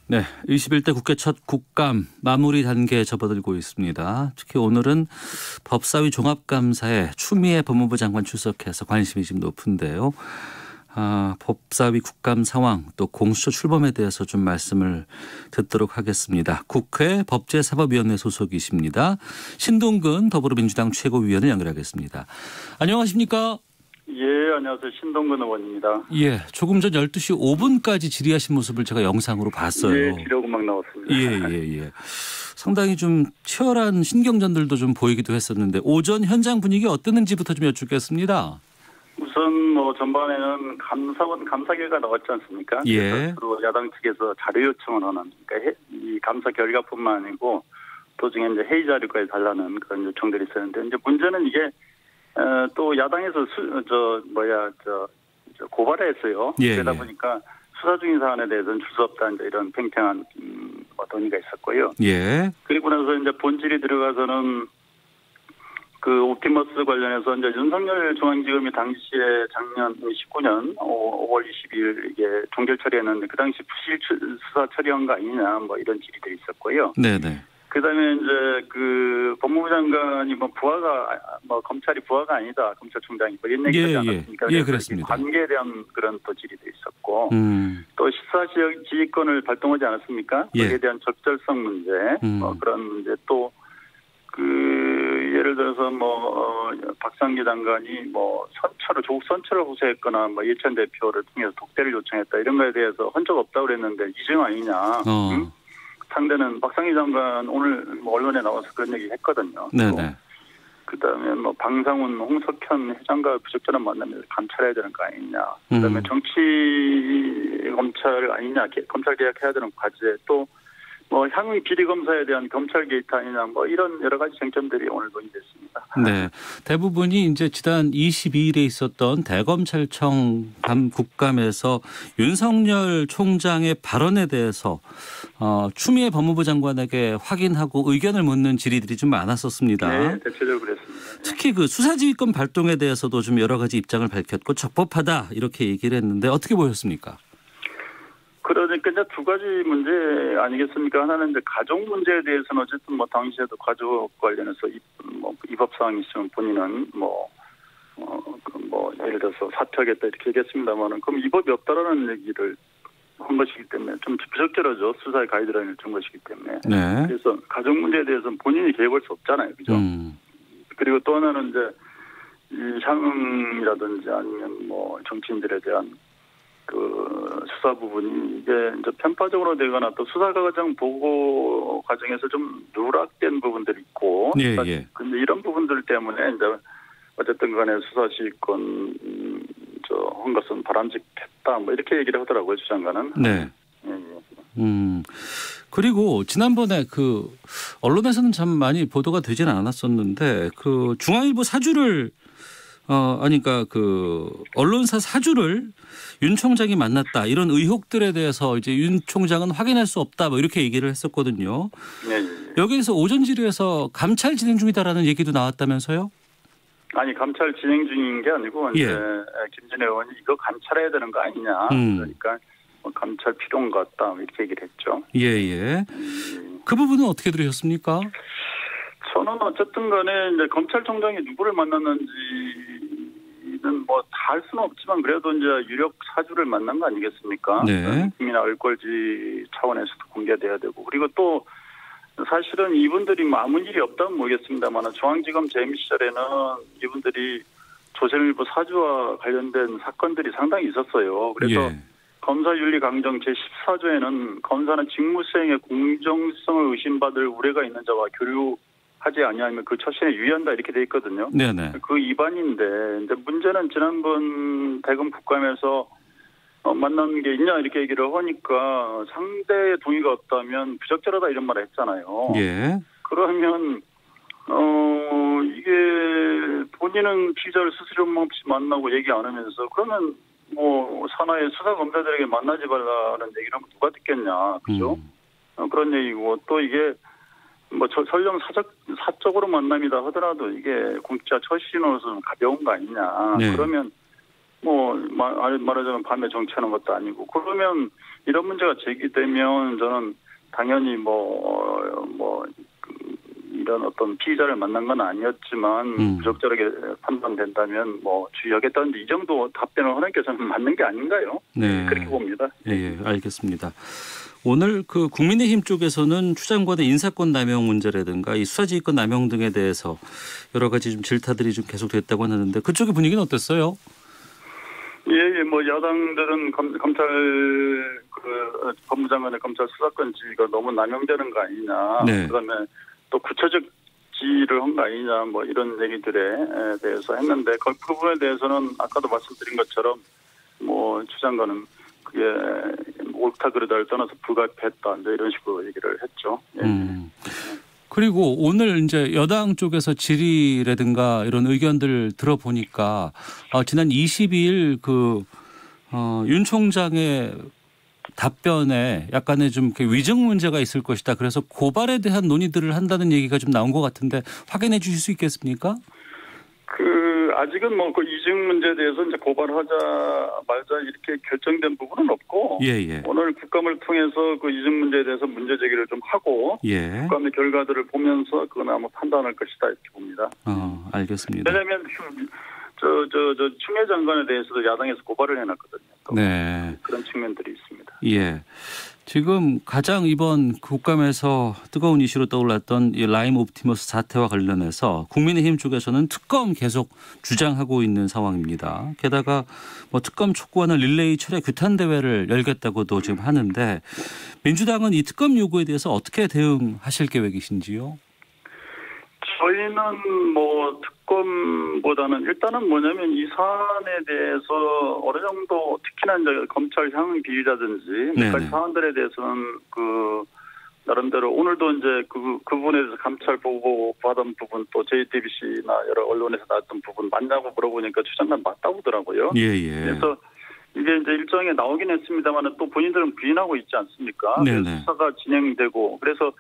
네, 21대 국회 첫 국감 마무리 단계에 접어들고 있습니다. 특히 오늘은 법사위 종합감사에 추미애 법무부 장관 출석해서 관심이 좀 높은데요. 법사위 국감 상황 또 공수처 출범에 대해서 좀 말씀을 듣도록 하겠습니다. 국회 법제사법위원회 소속이십니다. 신동근 더불어민주당 최고위원을 연결하겠습니다. 안녕하십니까? 예, 안녕하세요. 신동근 의원입니다. 예, 조금 전 12시 5분까지 질의하신 모습을 제가 영상으로 봤어요. 예, 기록음악 나왔습니다. 예. 상당히 좀 치열한 신경전들도 좀 보이기도 했었는데 오전 현장 분위기 어땠는지부터 좀 여쭙겠습니다. 우선 뭐 전반에는 감사원 감사 결과 나왔지 않습니까? 예. 그래서 야당 측에서 자료 요청을 하는, 그러니까 이 감사 결과뿐만 아니고 도중에 이제 회의 자료까지 달라는 그런 요청들이 있었는데, 이제 문제는 이게 또 야당에서 고발을 했어요. 예, 그러다 보니까 수사 중인 사안에 대해서는 줄 수 없다, 이제 이런 팽팽한 논의가 있었고요. 예. 그리고 나서 이제 본질이 들어가서는 그 옵티머스 관련해서 이제 윤석열 중앙지검이 당시에 작년 19년 5월 22일 이게 종결 처리했는데 그 당시 부실 수사 처리한 거 아니냐, 뭐 이런 질의들이 있었고요. 네네. 그다음에 이제 그 법무부 장관이 검찰이 부하가 아니다, 검찰총장이 뭐 이런 얘기하지 않았습니까? 예, 그렇습니다. 관계에 대한 그런 또 질의도 있었고, 또 시사지휘권을 발동하지 않았습니까? 예. 거기에 대한 적절성 문제, 그런 문제, 또 예를 들어서 박상기 장관이 조국 선처를 호소했거나 이해찬 대표를 통해서 독대를 요청했다, 이런 거에 대해서 한 적 없다고 그랬는데 이중 아니냐. 응? 상대는 박상기 장관 오늘 언론에 나와서 그런 얘기 했거든요. 네네. 그다음에 방상훈, 홍석현 회장과 부적절한 만남에서 감찰해야 되는 거 아니냐. 그다음에 정치 검찰 아니냐, 검찰 개혁해야 되는 과제, 또 향후 비리 검사에 대한 검찰 게이트 아니냐, 이런 여러 가지 쟁점들이 오늘 논의됐습니다. 네, 대부분이 이제 지난 22일에 있었던 대검찰청 국감에서 윤석열 총장의 발언에 대해서 추미애 법무부 장관에게 확인하고 의견을 묻는 질의들이 좀 많았었습니다. 네, 대체적으로 그랬습니다. 특히 그 수사지휘권 발동에 대해서도 좀 여러 가지 입장을 밝혔고 적법하다 이렇게 얘기를 했는데 어떻게 보셨습니까? 그러니까 이제 두 가지 문제 아니겠습니까? 하나는 이제 가족 문제에 대해서는 어쨌든 당시에도 가족 관련해서 위법 사항이 있으면 본인은 예를 들어서 사퇴하겠다 이렇게 얘기했습니다만은, 그럼 위법이 없다라는 얘기를 한 것이기 때문에 좀 부적절하죠. 수사의 가이드라인을 준 것이기 때문에. 네. 그래서 가족 문제에 대해서는 본인이 개입할 수 없잖아요, 그죠? 그리고 또 하나는 이제 이 향응이라든지 아니면 정치인들에 대한 그 수사 부분이 이게 이제 편파적으로 되거나 또 수사 과정 보고 과정에서 좀 누락된 부분들이 있고, 예. 근데 이런 부분들 때문에 이제 어쨌든 간에 수사지휘권 한 것은 바람직했다, 이렇게 얘기를 하더라고요, 주 장관은. 네. 그리고 지난번에 그 언론에서는 참 많이 보도가 되지는 않았었는데 그 중앙일보 사주를 그러니까 그 언론사 사주를 윤 총장이 만났다, 이런 의혹들에 대해서 이제 윤 총장은 확인할 수 없다, 이렇게 얘기를 했었거든요. 네. 여기에서 오전 질의에서 감찰 진행 중이다라는 얘기도 나왔다면서요? 아니, 감찰 진행 중인 게 아니고 이제 김진애 의원이 이거 감찰해야 되는 거 아니냐, 그러니까 감찰 필요한 것 같다, 이렇게 얘기를 했죠. 예. 그 부분은 어떻게 들으셨습니까? 저는 어쨌든 간에 이제 검찰총장이 누구를 만났는지는 다 할 수는 없지만 그래도 이제 유력 사주를 만난 거 아니겠습니까? 네. 국민의 알 걸지 차원에서도 공개돼야 되고, 그리고 또 사실은 이분들이 아무 일이 없다면 모르겠습니다만 중앙지검 재임 시절에는 이분들이 조선일보 사주와 관련된 사건들이 상당히 있었어요. 그래서 검사윤리 강정 제14조에는 검사는 직무수행의 공정성을 의심받을 우려가 있는 자와 교류하지 아니하면 그 처신에 유의한다, 이렇게 돼 있거든요. 네네. 그 위반인데, 이제 문제는 지난번 대검 국감에서 만난 게 있냐 이렇게 얘기를 하니까 상대의 동의가 없다면 부적절하다, 이런 말을 했잖아요. 예. 그러면 이게 본인은 피의자를 스스럼 없이 만나고 얘기 안 하면서, 그러면 산하의 수사 검사들에게 만나지 말라는 얘기를 하면 누가 듣겠냐, 그죠? 그런 얘기고, 또 이게 설령 사적으로 만남이다 하더라도 이게 공직자 처신으로서는 가벼운 거 아니냐. 네. 그러면 뭐 말하자면 밤에 정치하는 것도 아니고 그러면 이런 문제가 제기되면 저는 당연히 이런 어떤 피의자를 만난 건 아니었지만 부적절하게 판단된다면 주의하겠다는데 이 정도 답변을 하는 게 저는 맞는 게 아닌가요? 네. 그렇게 봅니다. 예, 알겠습니다. 오늘 그 국민의힘 쪽에서는 추 장관의 인사권 남용 문제라든가 이 수사지휘권 남용 등에 대해서 여러 가지 좀 질타들이 좀 계속됐다고 하는데 그쪽의 분위기는 어땠어요? 예, 야당들은 검찰 법무장관의 검찰 수사권 지위가 너무 남용되는 거 아니냐. 네. 그다음에 또 구체적 지휘를 한 거 아니냐 이런 얘기들에 대해서 했는데 그 부분에 대해서는 아까도 말씀드린 것처럼 추 장관은 그게 옳다 그르다를 떠나서 불가피했다 이제 이런 식으로 얘기를 했죠. 예. 그리고 오늘 이제 여당 쪽에서 질의라든가 이런 의견들 들어보니까 지난 22일 윤 총장의 답변에 약간의 좀 위증 문제가 있을 것이다. 그래서 고발에 대한 논의들을 한다는 얘기가 좀 나온 것 같은데 확인해 주실 수 있겠습니까? 아직은 그 이중 문제에 대해서 이제 고발하자 말자 이렇게 결정된 부분은 없고 예. 오늘 국감을 통해서 그 이중 문제에 대해서 문제 제기를 좀 하고 국감의 결과들을 보면서 그건 아마 판단할 것이다 이렇게 봅니다. 알겠습니다. 왜냐하면 추미애 장관에 대해서도 야당에서 고발을 해놨거든요. 네. 그런 측면들이 있습니다. 예. 지금 가장 이번 국감에서 뜨거운 이슈로 떠올랐던 이 라임 옵티머스 사태와 관련해서 국민의힘 쪽에서는 특검 계속 주장하고 있는 상황입니다. 게다가 특검 촉구하는 릴레이 철회 규탄 대회를 열겠다고도 지금 하는데 민주당은 이 특검 요구에 대해서 어떻게 대응하실 계획이신지요? 저희는 특검보다는 일단은 뭐냐면 이 사안에 대해서 어느 정도 특히나 이제 검찰 향응 비리라든지 몇 가지 사안들에 대해서는 나름대로 오늘도 이제 그 부분에 대해서 감찰 보고 받은 부분 또 JTBC나 여러 언론에서 나왔던 부분 맞냐고 물어보니까 추 장관 맞다고 하더라고요. 예. 그래서 이게 이제 일정에 나오긴 했습니다만 또 본인들은 부인하고 있지 않습니까? 수사가 진행되고 그래서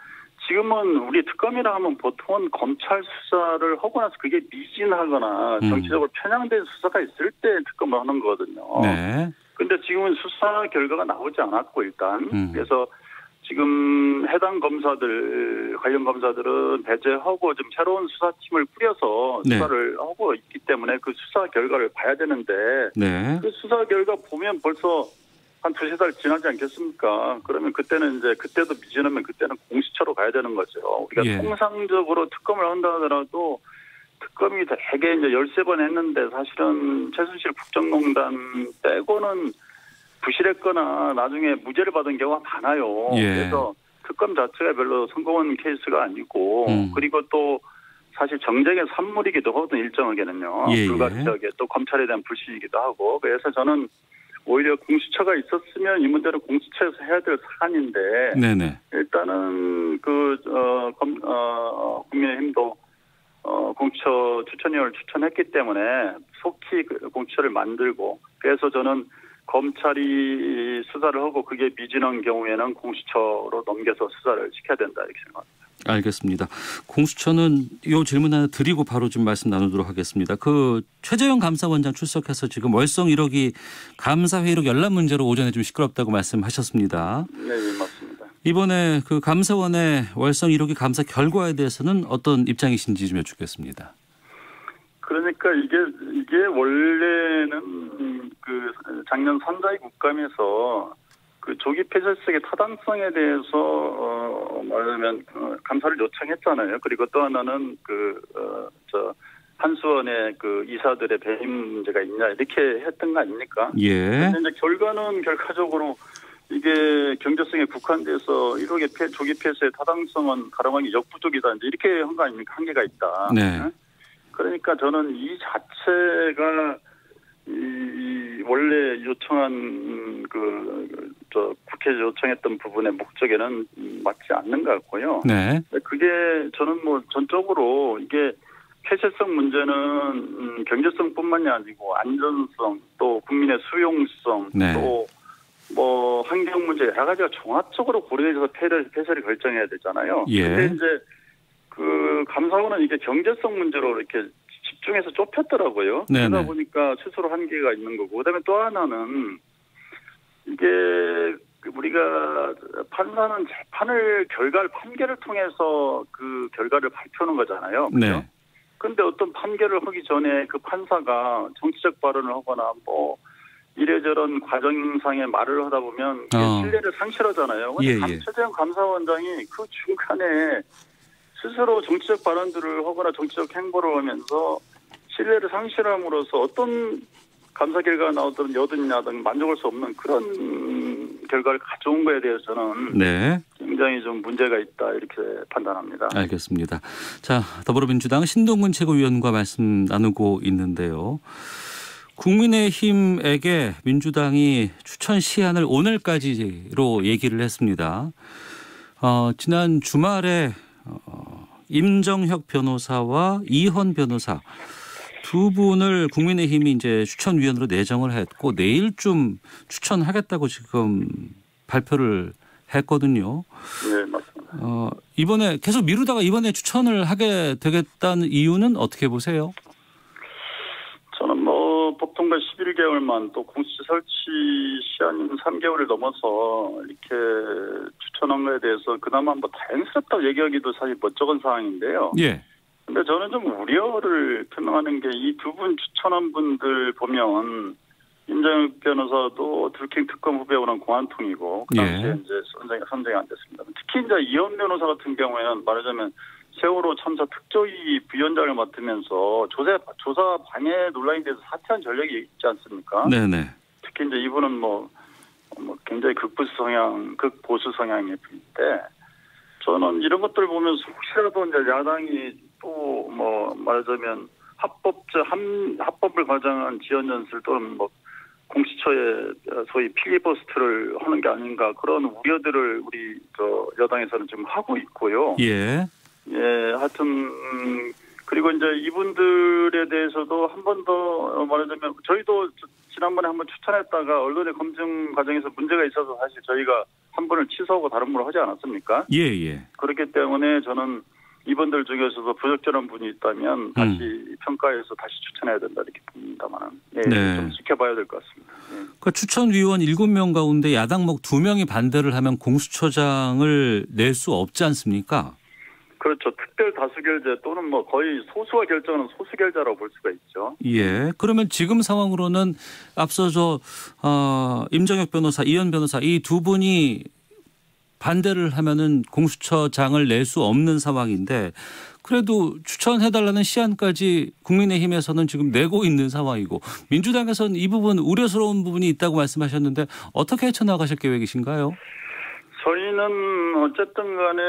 지금은 우리 특검이라 하면 보통은 검찰 수사를 하고 나서 그게 미진하거나 정치적으로 편향된 수사가 있을 때 특검을 하는 거거든요. 그런데 지금은 수사 결과가 나오지 않았고 일단 그래서 지금 해당 검사들 관련 검사들은 배제하고 좀 새로운 수사팀을 꾸려서 수사를 하고 있기 때문에 그 수사 결과를 봐야 되는데 그 수사 결과 보면 벌써 한 2-3달 지나지 않겠습니까? 그러면 그때도 미진하면 그때는 공수처로 가야 되는 거죠. 우리가 통상적으로 특검을 한다 하더라도 특검이 대개 이제 13번 했는데 사실은 최순실 국정농단 빼고는 부실했거나 나중에 무죄를 받은 경우가 많아요. 그래서 특검 자체가 별로 성공한 케이스가 아니고 그리고 또 사실 정쟁의 산물이기도 하거든요. 일정하게는요. 불가피하게 또 검찰에 대한 불신이기도 하고 그래서 저는 오히려 공수처가 있었으면 이 문제는 공수처에서 해야 될 사안인데 일단은 국민의힘도 공수처 추천위원을 추천했기 때문에 속히 공수처를 만들고 그래서 저는 검찰이 수사를 하고 그게 미진한 경우에는 공수처로 넘겨서 수사를 시켜야 된다 이렇게 생각합니다. 알겠습니다. 공수처는 이 질문 하나 드리고 바로 좀 말씀 나누도록 하겠습니다. 최재형 감사원장 출석해서 지금 월성 1호기 감사회의록 열람 문제로 오전에 좀 시끄럽다고 말씀하셨습니다. 네, 맞습니다. 이번에 감사원의 월성 1호기 감사 결과에 대해서는 어떤 입장이신지 좀 여쭙겠습니다. 그러니까 이게 원래는 작년 산자위 국감에서 조기 폐쇄석의 타당성에 대해서 말하자면 감사를 요청했잖아요. 그리고 또 하나는 한수원의 이사들의 배임 문제가 있냐 이렇게 했던 거 아닙니까? 그런데 이제 결과는 결과적으로 이게 경제성에 국한돼서 1호기 조기 폐쇄의 타당성은 가름하기 역부족이다 이제 이렇게 한 거 아닙니까? 한계가 있다. 그러니까 저는 이 자체가 원래 요청한 국회에서 요청했던 부분의 목적에는 맞지 않는 것 같고요. 그게 저는 전적으로 이게 폐쇄성 문제는 경제성뿐만이 아니고 안전성 또 국민의 수용성 또 환경 문제 여러 가지가 종합적으로 고려해서 폐쇄를 결정해야 되잖아요. 근데 이제 감사원은 이게 경제성 문제로 이렇게 집중해서 좁혔더라고요. 네네. 그러다 보니까 스스로 한계가 있는 거고, 그다음에 또 하나는 이게 우리가 판사는 재판을 판결을 통해서 그 결과를 발표하는 거잖아요. 그죠? 네. 근데 어떤 판결을 하기 전에 그 판사가 정치적 발언을 하거나 뭐 이래저런 과정상의 말을 하다 보면 신뢰를 상실하잖아요. 근데 최재형 감사원장이 그 중간에 스스로 정치적 발언들을 하거나 정치적 행보를 하면서 신뢰를 상실함으로써 어떤 감사 결과가 나오든 여든 야든 만족할 수 없는 그런 결과를 가져온 거에 대해서는 네. 굉장히 좀 문제가 있다 이렇게 판단합니다. 알겠습니다. 자, 더불어민주당 신동근 최고위원과 말씀 나누고 있는데요. 국민의힘에게 민주당이 추천 시한을 오늘까지로 얘기를 했습니다. 지난 주말에 임정혁 변호사와 이헌 변호사 두 분을 국민의힘이 이제 추천위원으로 내정을 했고 내일쯤 추천하겠다고 지금 발표를 했거든요. 네, 맞습니다. 이번에 계속 미루다가 이번에 추천을 하게 되겠다는 이유는 어떻게 보세요? 저는 뭐 법통과 11개월만 또 공수처 설치 시한이 3개월을 넘어서 이렇게 추천한 거에 대해서 그나마 뭐 다행스럽다고 얘기하기도 사실 멋쩍은 상황인데요. 예. 근데 저는 좀 우려를 표명하는 게 이 두 분 추천한 분들 보면 임정혁 변호사도 드루킹 특검 후보하고는 공안통이고 그 당시에 이제 선정이 안 됐습니다. 특히 이제 이헌 변호사 같은 경우에는 말하자면 세월호 참사 특조위 부위원장을 맡으면서 조사 방해 논란에 대해서 사퇴한 전력이 있지 않습니까? 네네. 특히 이제 이분은 뭐 굉장히 극보수 성향의 분인데 저는 이런 것들을 보면서 혹시라도 이제 야당이 또 뭐 말하자면 합법을 과장한 지연 연설 또는 뭐 공수처의 소위 필리버스터를 하는 게 아닌가 그런 우려들을 우리 여당에서는 지금 하고 있고요. 예. 예, 하여튼 그리고 이제 이분들에 대해서도 한 번 더 말하자면 저희도 지난번에 한번 추천했다가 언론의 검증 과정에서 문제가 있어서 사실 저희가 한 분을 취소하고 다른 분을 하지 않았습니까? 예. 그렇기 때문에 저는 이분들 중에서도 부적절한 분이 있다면 다시 평가해서 다시 추천해야 된다 이렇게 봅니다만은 좀 지켜봐야 될 것 같습니다. 그 추천위원 7명 가운데 야당목 2명이 반대를 하면 공수처장을 낼 수 없지 않습니까? 그렇죠. 특별 다수결제 또는 뭐 거의 소수가 결정하는 소수결자라고 볼 수가 있죠. 예. 그러면 지금 상황으로는 앞서 임정혁 변호사, 이헌 변호사 이 두 분이 반대를 하면은 공수처장을 낼 수 없는 상황인데 그래도 추천해달라는 시한까지 국민의힘에서는 지금 내고 있는 상황이고 민주당에서는 이 부분 우려스러운 부분이 있다고 말씀하셨는데 어떻게 헤쳐나가실 계획이신가요? 저희는 어쨌든 간에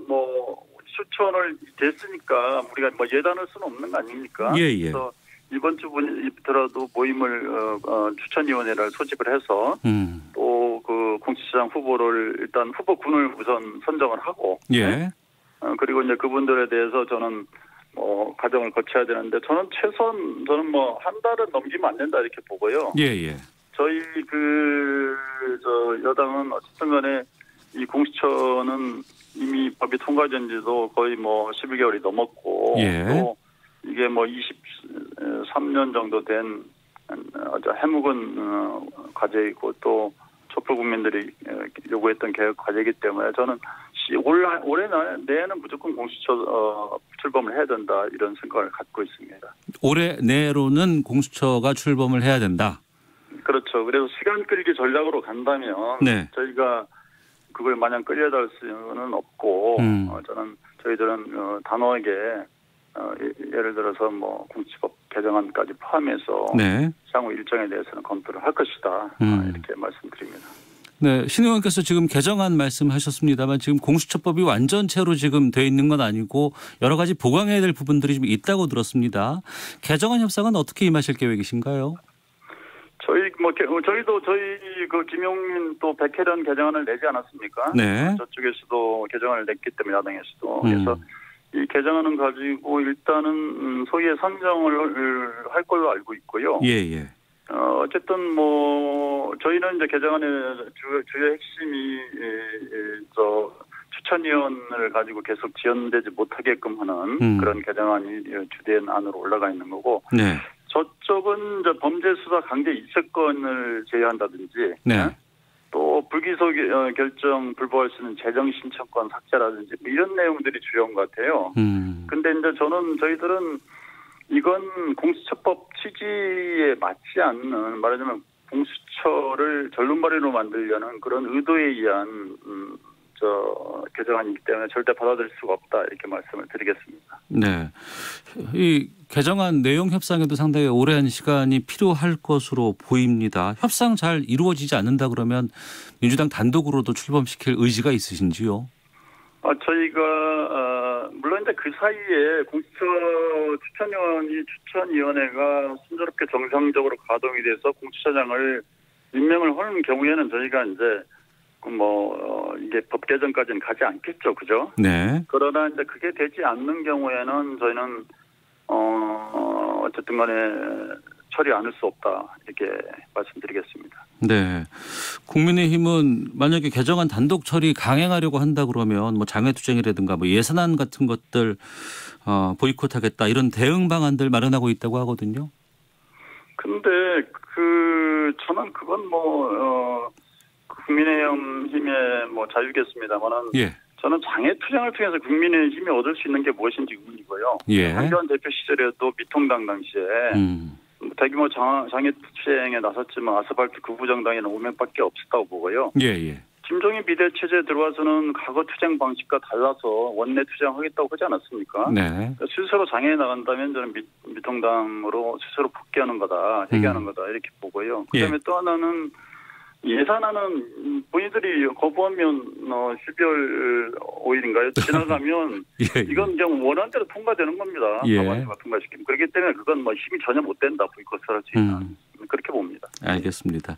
뭐 추천을 됐으니까 우리가 뭐 예단할 수는 없는 거 아닙니까? 예. 그래서 이번 주부터라도 모임을 추천위원회를 소집을 해서 또 그 공수처장 후보를 일단 후보군을 우선 선정을 하고 그리고 이제 그분들에 대해서 저는 뭐 과정을 거쳐야 되는데 저는 저는 뭐 한 달은 넘기면 안 된다 이렇게 보고요. 예. 저희 여당은 어쨌든 간에 이 공수처는 이미 법이 통과된 지도 거의 뭐 11개월이 넘었고 또 이게 뭐 23년 정도 된 아주 해묵은 과제이고 또 촛불 국민들이 요구했던 개혁 과제이기 때문에 저는 올해 내에는 무조건 공수처 출범을 해야 된다 이런 생각을 갖고 있습니다. 올해 내로는 공수처가 출범을 해야 된다. 그렇죠. 그래서 시간 끌기 전략으로 간다면 저희가 그걸 마냥 끌려달 수는 없고 저희들은 단호하게 예를 들어서 뭐 공수처법 개정안까지 포함해서 향후 일정에 대해서는 검토를 할 것이다 이렇게 말씀드립니다. 네, 신 의원께서 지금 개정안 말씀하셨습니다만 지금 공수처법이 완전체로 지금 돼 있는 건 아니고 여러 가지 보강해야 될 부분들이 좀 있다고 들었습니다. 개정안 협상은 어떻게 임하실 계획이신가요? 저희도 그 김용민 또 백혜련 개정안을 내지 않았습니까? 저쪽에서도 개정안을 냈기 때문에 야당에서도 그래서 이 개정안은 가지고 일단은 소위의 선정을 할 걸로 알고 있고요. 어쨌든 뭐 저희는 이제 개정안의 주요 핵심이 추천위원을 가지고 계속 지연되지 못하게끔 하는 그런 개정안이 주된 안으로 올라가 있는 거고 네. 저쪽은 이제 범죄 수사 강제 입건을 제외한다든지 네. 또 불기소 결정 불복할 수 있는 재정 신청권 삭제라든지 이런 내용들이 주요한 것 같아요. 근데 이제 저희들은 이건 공수처법 취지에 맞지 않는 말하자면 공수처를 전륜발이로 만들려는 그런 의도에 의한 개정안이기 때문에 절대 받아들일 수가 없다 이렇게 말씀을 드리겠습니다. 네, 이 개정안 내용 협상에도 상당히 오랜 시간이 필요할 것으로 보입니다. 협상 잘 이루어지지 않는다 그러면 민주당 단독으로도 출범시킬 의지가 있으신지요? 저희가 물론 이제 그 사이에 공수처 추천위원회가 순조롭게 정상적으로 가동이 돼서 공수처장을 임명을 하는 경우에는 저희가 이제 이게 법 개정까지는 가지 않겠죠, 그죠? 네. 그러나 이제 그게 되지 않는 경우에는 저희는 어쨌든 간에 처리 않을 수 없다 이렇게 말씀드리겠습니다. 네. 국민의힘은 만약에 개정안 단독 처리 강행하려고 한다 그러면 장외투쟁이라든가 예산안 같은 것들 보이콧하겠다 이런 대응 방안들 마련하고 있다고 하거든요. 근데 저는 그건 국민의힘의 자유겠습니다만은 예. 저는 장애투쟁을 통해서 국민의힘이 얻을 수 있는 게 무엇인지 의문이고요. 예. 한교안 대표 시절에도 미통당 당시에 대규모 장애투쟁에 나섰지만 아스팔트 극우정당에는 5명밖에 없었다고 보고요. 예. 김종인 비대체제에 들어와서는 과거 투쟁 방식과 달라서 원내 투쟁하겠다고 하지 않았습니까? 네. 스스로 장애에 나간다면 저는 미통당으로 스스로 복귀하는 거다, 회개하는 거다 이렇게 보고요. 그다음에 또 하나는 예산안은 본인들이 거부하면 12월 5일인가요? 지나가면 이건 그냥 원하는 대로 통과되는 겁니다. 과반수가 통과시키면. 그렇기 때문에 그건 힘이 전혀 못 된다. 보이콧을 할 수 있는. 그렇게 봅니다. 알겠습니다.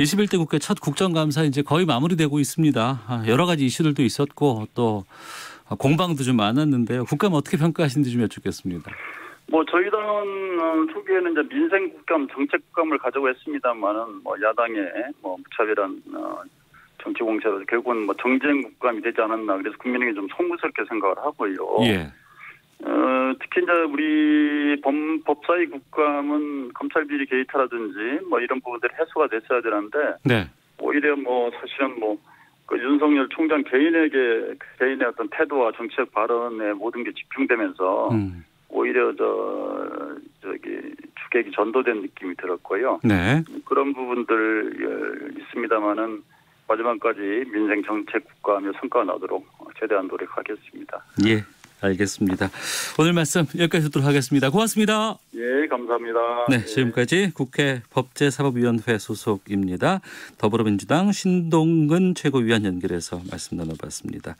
21대 국회 첫 국정감사 이제 거의 마무리되고 있습니다. 여러 가지 이슈들도 있었고 또 공방도 좀 많았는데요. 국감 어떻게 평가하시는지 좀 여쭙겠습니다. 저희 당은 초기에는 이제 민생 국감, 정책 국감을 가자고 했습니다만은 야당의 무차별한 정치 공세로 결국은 정쟁 국감이 되지 않았나 그래서 국민에게 좀 송구스럽게 생각을 하고요. 예. 특히 이제 우리 법사위 국감은 검찰 비리 게이트라든지 이런 부분들이 해소가 됐어야 되는데 네. 오히려 사실은 윤석열 총장 개인의 어떤 태도와 정치적 발언에 모든 게 집중되면서 오히려 주객이 전도된 느낌이 들었고요. 네. 그런 부분들 있습니다만은 마지막까지 민생 정책 국가하며 성과가 나도록 최대한 노력하겠습니다. 예, 알겠습니다. 오늘 말씀 여기까지 듣도록 하겠습니다. 고맙습니다. 예, 감사합니다. 네, 지금까지 국회 법제사법위원회 소속입니다. 더불어민주당 신동근 최고위원 연결해서 말씀 나눠봤습니다.